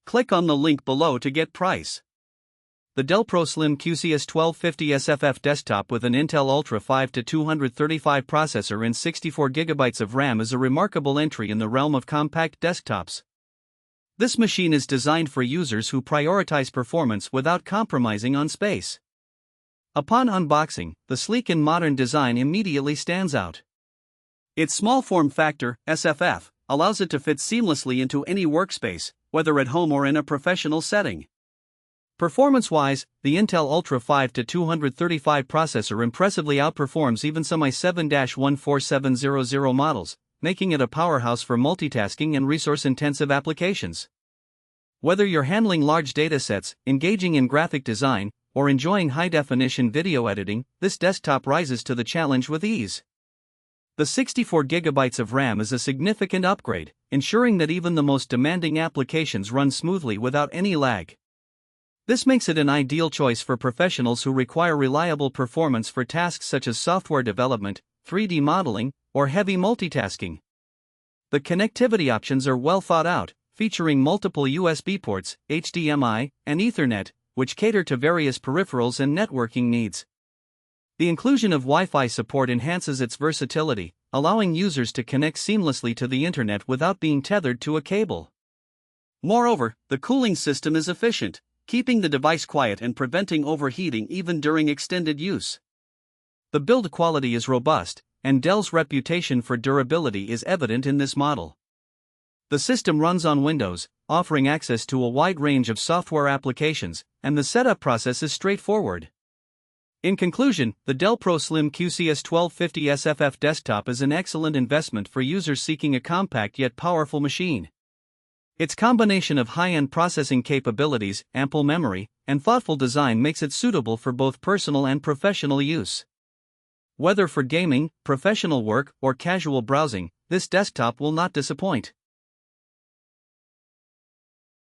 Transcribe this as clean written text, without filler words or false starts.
Click on the link below to get price. The Dell ProSlim QCS1250 SFF desktop with an Intel Ultra 5-235 processor and 64GB of RAM is a remarkable entry in the realm of compact desktops. This machine is designed for users who prioritize performance without compromising on space. Upon unboxing, the sleek and modern design immediately stands out. Its small form factor, SFF, allows it to fit seamlessly into any workspace, whether at home or in a professional setting. Performance-wise, the Intel Ultra 5-235 processor impressively outperforms even some i7-14700 models, making it a powerhouse for multitasking and resource-intensive applications. Whether you're handling large datasets, engaging in graphic design, or enjoying high-definition video editing, this desktop rises to the challenge with ease. The 64GB of RAM is a significant upgrade, ensuring that even the most demanding applications run smoothly without any lag. This makes it an ideal choice for professionals who require reliable performance for tasks such as software development, 3D modeling, or heavy multitasking. The connectivity options are well thought out, featuring multiple USB ports, HDMI, and Ethernet, which cater to various peripherals and networking needs. The inclusion of Wi-Fi support enhances its versatility, allowing users to connect seamlessly to the internet without being tethered to a cable. Moreover, the cooling system is efficient, keeping the device quiet and preventing overheating even during extended use. The build quality is robust, and Dell's reputation for durability is evident in this model. The system runs on Windows, offering access to a wide range of software applications, and the setup process is straightforward. In conclusion, the Dell ProSlim QCS1250 SFF desktop is an excellent investment for users seeking a compact yet powerful machine. Its combination of high-end processing capabilities, ample memory, and thoughtful design makes it suitable for both personal and professional use. Whether for gaming, professional work, or casual browsing, this desktop will not disappoint.